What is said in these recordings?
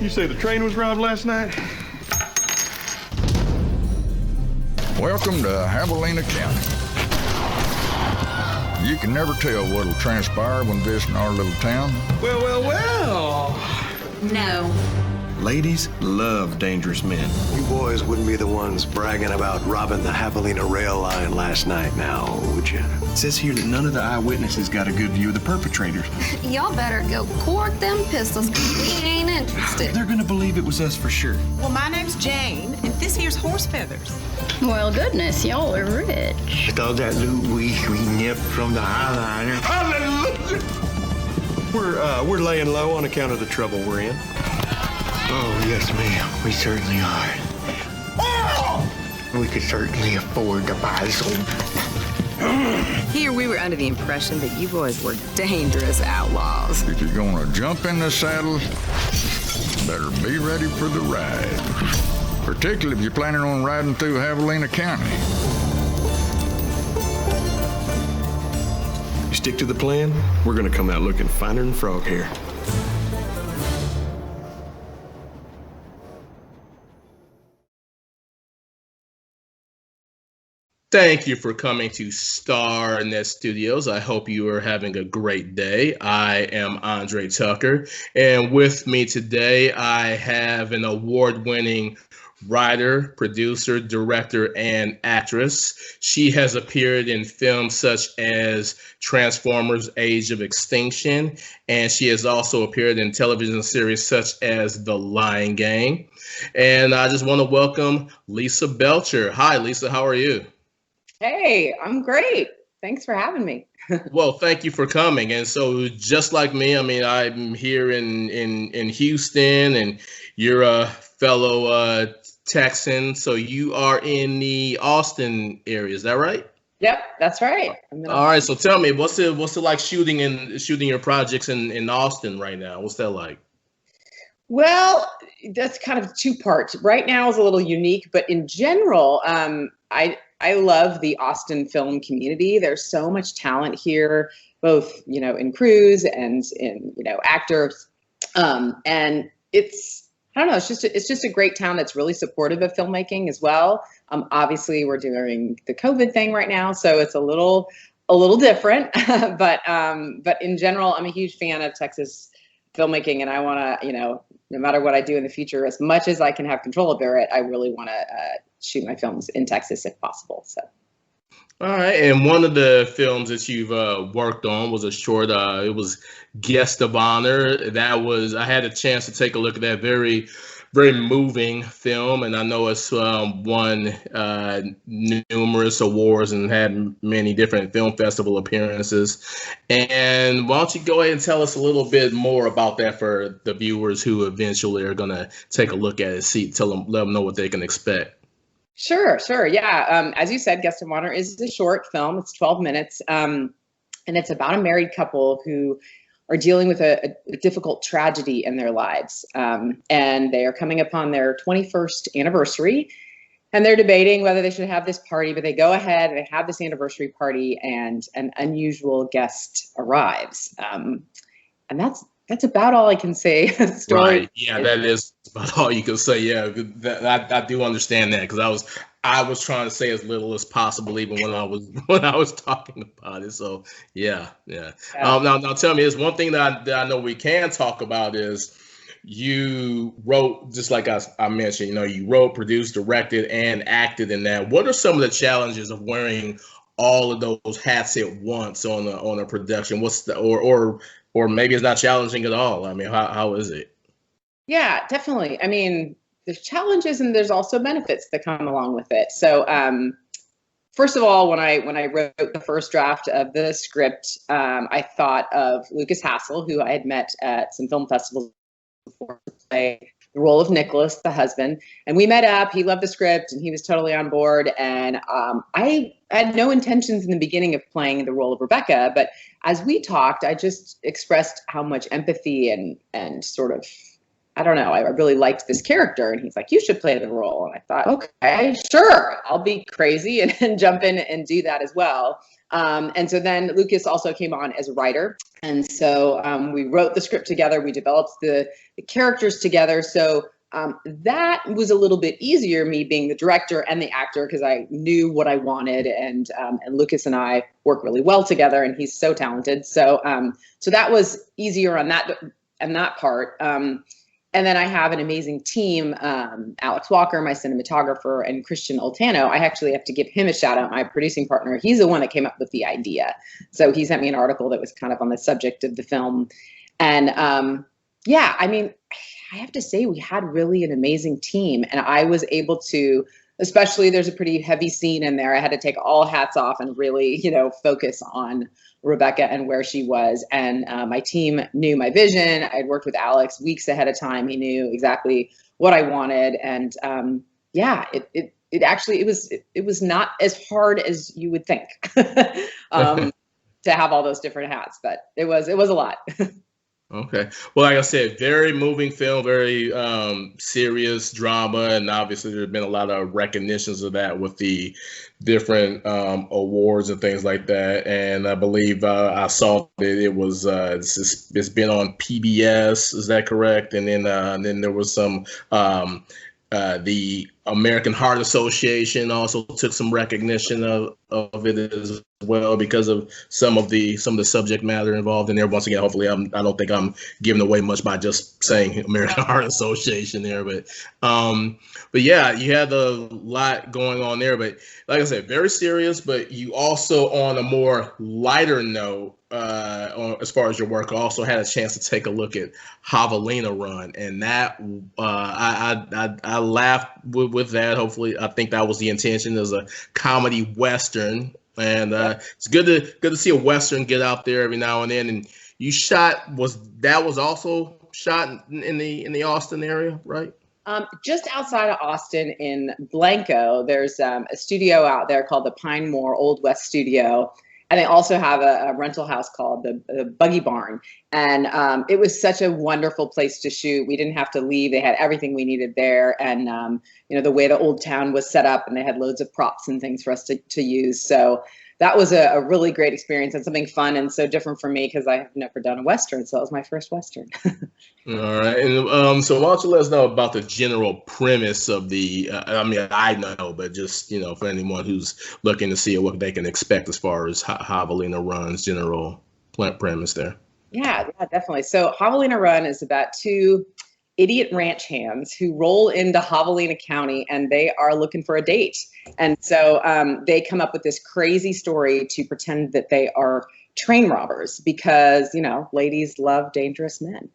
You say the train was robbed last night? Welcome to Javelina County. You can never tell what'll transpire when visiting our little town. Well. No. Ladies love dangerous men. You boys wouldn't be the ones bragging about robbing the Javelina rail line last night now, would you? It says here that none of the eyewitnesses got a good view of the perpetrators. Y'all better go court them pistols, 'cause we ain't interested. They're gonna believe it was us for sure. Well, my name's Jane, and this here's horse feathers. Well, goodness, y'all are rich. With all that loot we nipped from the Highliner. Hallelujah! We're laying low on account of the trouble we're in. Oh, yes, ma'am. We certainly are. Oh! We could certainly afford to buy some. Here, we were under the impression that you boys were dangerous outlaws. If you're gonna jump in the saddle, better be ready for the ride. Particularly if you're planning on riding through Javelina County. You stick to the plan, we're gonna come out looking finer than frog hair. Thank you for coming to Star Net Studios. I hope you are having a great day. I am Andre Tucker, and with me today I have an award-winning writer, producer, director, and actress. She has appeared in films such as Transformers: Age of Extinction, and she has also appeared in television series such as The Lion Gang. And I just want to welcome Lisa Belcher. Hi, Lisa. How are you? Hey, I'm great. Thanks for having me. Well, thank you for coming. And so, just like me, I mean, I'm here in Houston, and you're a fellow Texan. So you are in the Austin area, is that right? Yep, that's right. All right. So tell me, what's it like shooting your projects in Austin right now? What's that like? Well, that's kind of two parts. Right now is a little unique, but in general, I love the Austin film community. There's so much talent here, both, in crews and in, actors. And I don't know, it's just a great town that's really supportive of filmmaking as well. Obviously we're doing the COVID thing right now, so it's a little different, but in general, I'm a huge fan of Texas filmmaking, and I want to, no matter what I do in the future, as much as I can have control over it, I really want to shoot my films in Texas if possible. So. All right, and one of the films that you've worked on was a short. It was Guest of Honor. I had a chance to take a look at that very, very moving film, and I know it's won numerous awards and had many different film festival appearances. And why don't you go ahead and tell us a little bit more about that for the viewers who eventually are going to take a look at it, let them know what they can expect. Sure. Yeah. As you said, Guest of Honor is a short film. It's 12 minutes. And it's about a married couple who are dealing with a difficult tragedy in their lives. And they are coming upon their 21st anniversary, and they're debating whether they should have this party, but they go ahead and they have this anniversary party, and an unusual guest arrives. And that's about all I can say. Story. Right. Yeah, that is about all you can say. Yeah, I do understand that, because I was trying to say as little as possible, even when I was talking about it. So yeah. Now tell me, there's one thing that I know we can talk about is you wrote, just like I mentioned, you wrote, produced, directed, and acted in that. What are some of the challenges of wearing all of those hats at once on a production? Or maybe it's not challenging at all. I mean, how is it? Yeah, definitely. I mean, there's challenges and there's also benefits that come along with it. So first of all, when I wrote the first draft of the script, I thought of Lucas Hassel, who I had met at some film festivals before, to play the role of Nicholas, the husband. And we met up, he loved the script and he was totally on board. And I had no intentions in the beginning of playing the role of Rebecca, but as we talked, I just expressed how much empathy and sort of, I don't know, I really liked this character. And he's like, you should play the role. And I thought, okay, sure, I'll be crazy and jump in and do that as well. And so then Lucas also came on as a writer. And so we wrote the script together. We developed the characters together. So that was a little bit easier, me being the director and the actor, because I knew what I wanted, and Lucas and I work really well together, and he's so talented. So so that was easier on that part. And then I have an amazing team, Alex Walker, my cinematographer, and Christian Oltano. I actually have to give him a shout out, my producing partner. He's the one that came up with the idea. So he sent me an article that was kind of on the subject of the film. And yeah, I mean, I have to say we had really an amazing team, and I was able to, especially there's a pretty heavy scene in there. I had to take all hats off and really, focus on Rebecca and where she was. And my team knew my vision. I'd worked with Alex weeks ahead of time. He knew exactly what I wanted. And yeah, it was not as hard as you would think to have all those different hats, but it was a lot. Okay. Well, like I said, very moving film, very serious drama, and obviously there's been a lot of recognitions of that with the different awards and things like that. And I believe I saw that it was it's been on PBS. Is that correct? And then there was some the American Heart Association also took some recognition of it as well because of some of the subject matter involved in there. Once again, hopefully I don't think I'm giving away much by just saying American Heart Association there, but yeah, you had a lot going on there. But like I said, very serious, but you also, on a more lighter note, as far as your work, also had a chance to take a look at Javelina Run, and that I laughed with that. Hopefully, I think that was the intention, as a comedy western, and it's good to see a western get out there every now and then. And you was also shot in the Austin area, right? Just outside of Austin in Blanco, there's a studio out there called the Pine Moor Old West Studio. And they also have a rental house called the Buggy Barn. And it was such a wonderful place to shoot. We didn't have to leave. They had everything we needed there. And, the way the old town was set up, and they had loads of props and things for us to use. So that was a really great experience and something fun and so different for me, because I have never done a Western. So that was my first Western. All right. And so why don't you let us know about the general premise of the, I know, but just, for anyone who's looking to see what they can expect as far as Javelina Run's general premise there. Yeah, definitely. So Javelina Run is about two idiot ranch hands who roll into Javelina County, and they are looking for a date. And so they come up with this crazy story to pretend that they are train robbers, because ladies love dangerous men.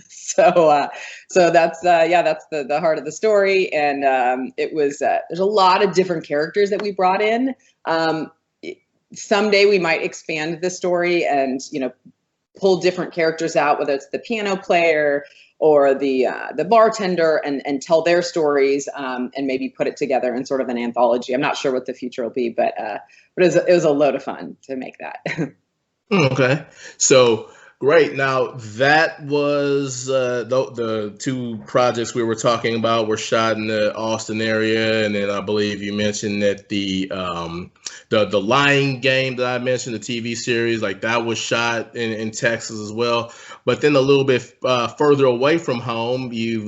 so that's the heart of the story. And it was there's a lot of different characters that we brought in. Someday we might expand the story and pull different characters out, whether it's the piano player or the bartender, and tell their stories, and maybe put it together in sort of an anthology. I'm not sure what the future will be, but it was a load of fun to make that. Okay, so great. Now that was the two projects we were talking about were shot in the Austin area, and then I believe you mentioned that the Lion Game that I mentioned, the TV series, like that was shot in Texas as well. But then a little bit further away from home, you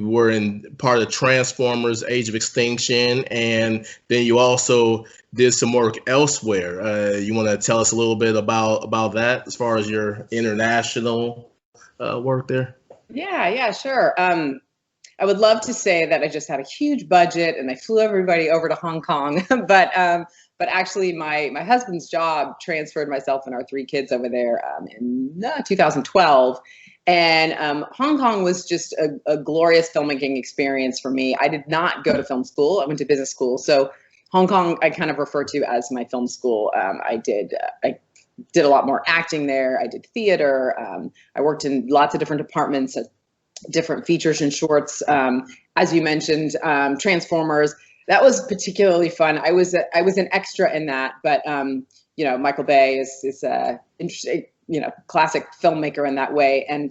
were in part of Transformers: Age of Extinction, and then you also did some work elsewhere. You want to tell us a little bit about that as far as your international work there? Yeah, sure. I would love to say that I just had a huge budget and I flew everybody over to Hong Kong, but actually my husband's job transferred myself and our three kids over there in 2012. And Hong Kong was just a glorious filmmaking experience for me. I did not go to film school. I went to business school. So Hong Kong, I kind of refer to as my film school. I did a lot more acting there. I did theater. I worked in lots of different departments, different features and shorts. As you mentioned, Transformers. That was particularly fun. I was an extra in that, but Michael Bay is interesting. Classic filmmaker in that way. And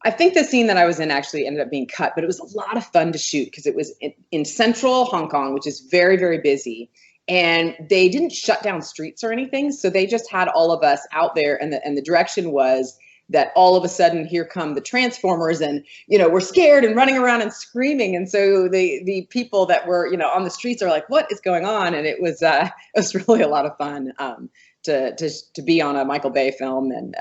I think the scene that I was in actually ended up being cut, but it was a lot of fun to shoot because it was in central Hong Kong, which is very, very busy. And they didn't shut down streets or anything. So they just had all of us out there, and the direction was that all of a sudden here come the Transformers, and we're scared and running around and screaming. And so the people that were on the streets are like, what is going on? And it was really a lot of fun to be on a Michael Bay film. And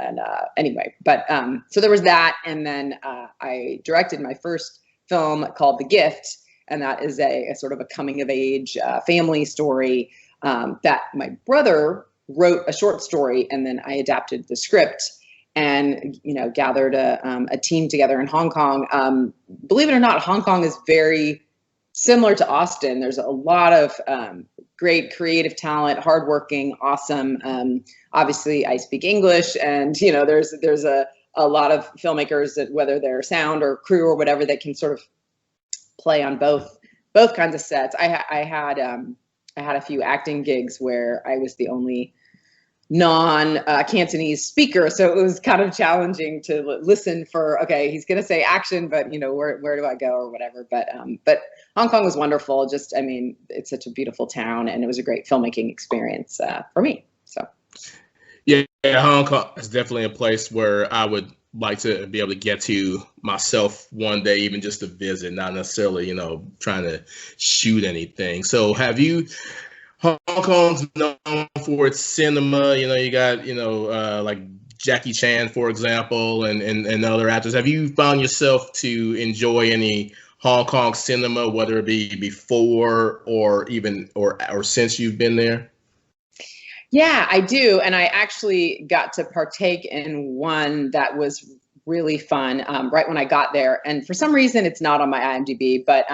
anyway, but so there was that, and then I directed my first film called The Gift, and that is a sort of a coming of age family story that my brother wrote a short story, and then I adapted the script and gathered a team together in Hong Kong. Believe it or not, Hong Kong is very similar to Austin. There's a lot of great creative talent, hardworking, awesome. Obviously, I speak English, and there's a lot of filmmakers that, whether they're sound or crew or whatever, that can sort of play on both kinds of sets. I had a few acting gigs where I was the only non-Cantonese speaker, so it was kind of challenging to listen for, okay, he's gonna say action, but where do I go or whatever. But Hong Kong was wonderful. Just, I mean, it's such a beautiful town, and it was a great filmmaking experience for me. So yeah, Hong Kong is definitely a place where I would like to be able to get to myself one day, even just to visit, not necessarily trying to shoot anything. So Hong Kong's known for its cinema. You got like Jackie Chan, for example, and other actors. Have you found yourself to enjoy any Hong Kong cinema, whether it be before or even or since you've been there? Yeah, I do. And I actually got to partake in one that was really fun right when I got there. And for some reason, it's not on my IMDb, but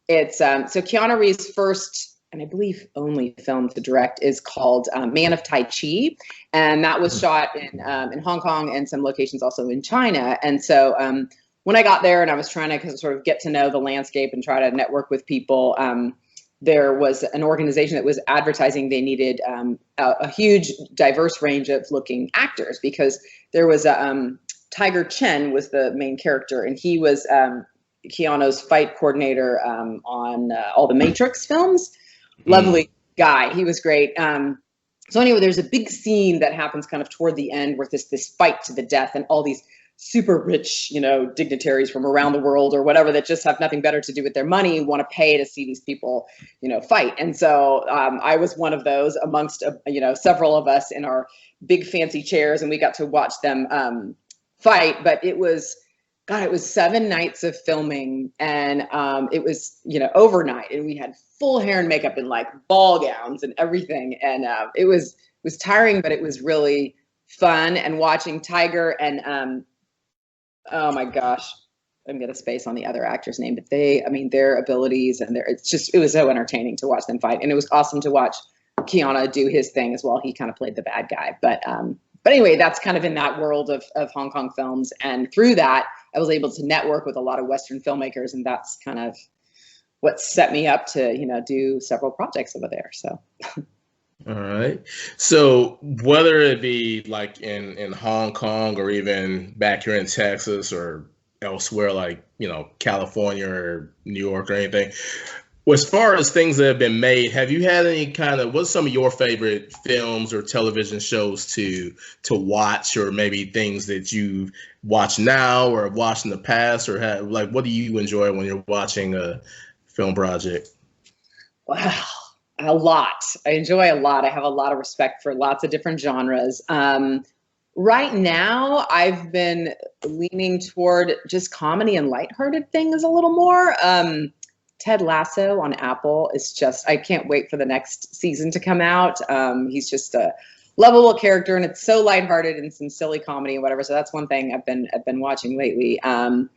it's so Keanu Reeves' first, and I believe only film to direct, is called Man of Tai Chi. And that was shot in Hong Kong and some locations also in China. And so when I got there and I was trying to sort of get to know the landscape and try to network with people, there was an organization that was advertising they needed a huge, diverse range of looking actors, because there was Tiger Chen was the main character, and he was Keanu's fight coordinator on all the Matrix films. Lovely guy. He was great. So anyway, there's a big scene that happens kind of toward the end where this fight to the death, and all these super rich, dignitaries from around the world or whatever that just have nothing better to do with their money want to pay to see these people, fight. And so I was one of those amongst, several of us in our big fancy chairs, and we got to watch them fight. But it was 7 nights of filming, and it was, overnight, and we had full hair and makeup and like ball gowns and everything. And it was tiring, but it was really fun. And watching Tiger and oh my gosh, I'm gonna space on the other actor's name, but their abilities and it was so entertaining to watch them fight. And it was awesome to watch Keanu do his thing as well. He kind of played the bad guy, but anyway, that's kind of in that world of Hong Kong films. And through that, I was able to network with a lot of Western filmmakers, and that's kind of what set me up to, do several projects over there. So. All right. So whether it be like in Hong Kong or even back here in Texas or elsewhere, like, California or New York or anything, as far as things that have been made, have you had any what's some of your favorite films or television shows to watch, or maybe things that you watch now or have watched in the past, or what do you enjoy when you're watching a film project? Wow. A lot. I enjoy a lot. I have a lot of respect for lots of different genres. Right now, I've been leaning toward just comedy and lighthearted things a little more. Ted Lasso on Apple is just, I can't wait for the next season to come out. He's just a lovable character, and it's so lighthearted and some silly comedy and whatever. So that's one thing I've been watching lately. And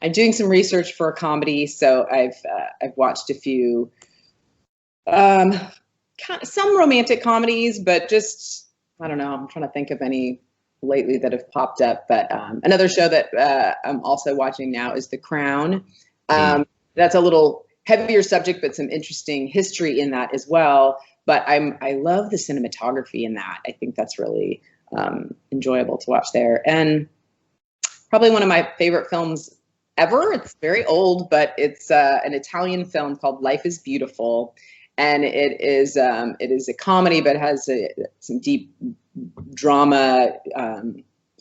I'm doing some research for a comedy, so I've watched a few. Some romantic comedies, but just, I don't know, I'm trying to think of any lately that have popped up. But another show that I'm also watching now is The Crown. That's a little heavier subject, but some interesting history in that as well. But I love the cinematography in that. I think that's really enjoyable to watch there. And probably one of my favorite films ever. It's very old, but it's an Italian film called Life is Beautiful. and it is a comedy, but has some deep drama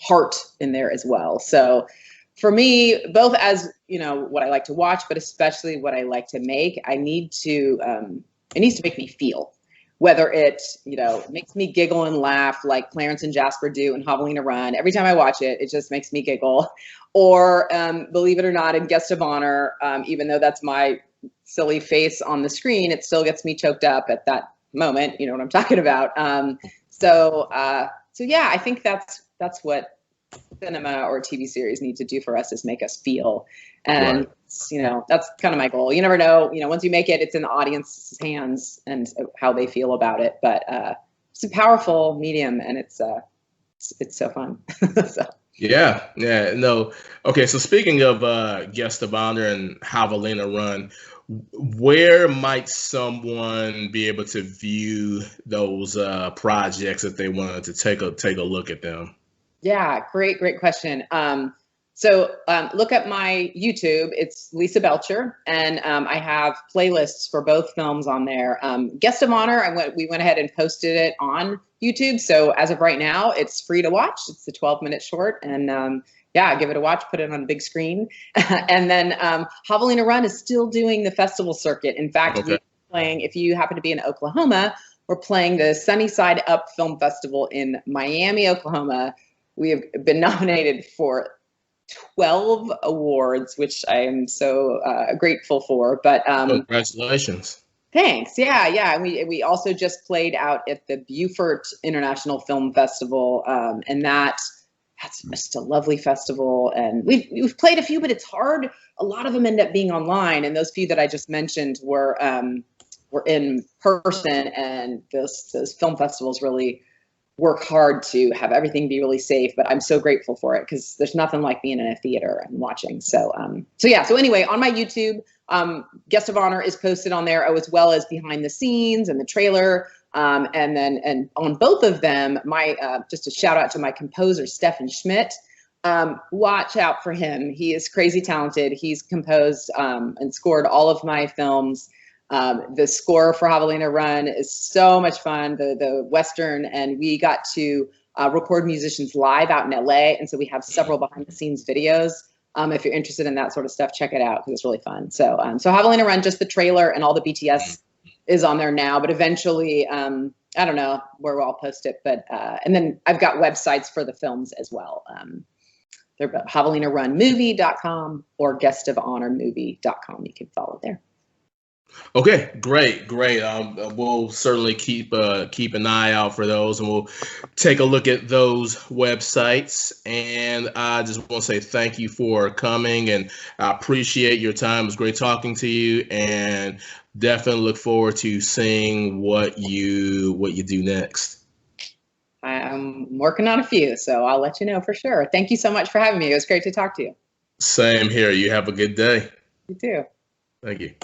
heart in there as well. So for me, both as what I like to watch, but especially what I like to make, it needs to make me feel. Whether it makes me giggle and laugh like Clarence and Jasper do in Javelina Run. Every time I watch it, it just makes me giggle. Or believe it or not, in Guest of Honor, even though that's my silly face on the screen, it still gets me choked up at that moment. You know what I'm talking about. So yeah, I think that's what cinema or TV series need to do for us, is make us feel. And that's kind of my goal. You never know, once you make it, it's in the audience's hands and how they feel about it. But it's a powerful medium, and it's so fun. So. Yeah, no. Okay, so speaking of Guest of Honor and Javelina Run, where might someone be able to view those projects if they wanted to take a look at them? Yeah, great question. So look at my YouTube. It's Lisa Belcher, and I have playlists for both films on there. Guest of Honor, we went ahead and posted it on YouTube. So as of right now, it's free to watch. It's a 12-minute short, and give it a watch. Put it on a big screen. And then Javelina Run is still doing the festival circuit. In fact, we're playing. If you happen to be in Oklahoma, we're playing the Sunny Side Up Film Festival in Miami, Oklahoma. We have been nominated for 12 awards, which I am so grateful for. But congratulations. Thanks. Yeah. And we also just played out at the Beaufort International Film Festival, and that's just a lovely festival. And we've played a few, but it's hard. A lot of them end up being online, and those few that I just mentioned were in person. And those film festivals really work hard to have everything be really safe, but I'm so grateful for it, because there's nothing like being in a theater and watching. So anyway, on my YouTube, Guest of Honor is posted on there, as well as behind the scenes and the trailer. And on both of them, just a shout out to my composer, Stefan Schmidt. Watch out for him. He is crazy talented. He's composed and scored all of my films. The score for Javelina Run is so much fun, the Western, and we got to record musicians live out in LA. And so we have several behind the scenes videos. If you're interested in that sort of stuff, check it out, because it's really fun. So Javelina Run, just the trailer and all the BTS is on there now, but eventually, I don't know where we'll post it, but, and then I've got websites for the films as well. They're JavelinaRunMovie.com or GuestOfHonorMovie.com. You can follow there. Okay, great. We'll certainly keep an eye out for those, and we'll take a look at those websites. And I just want to say thank you for coming, and I appreciate your time. It was great talking to you, and definitely look forward to seeing what you do next. I'm working on a few, so I'll let you know for sure. Thank you so much for having me. It was great to talk to you. Same here. You have a good day. You too. Thank you.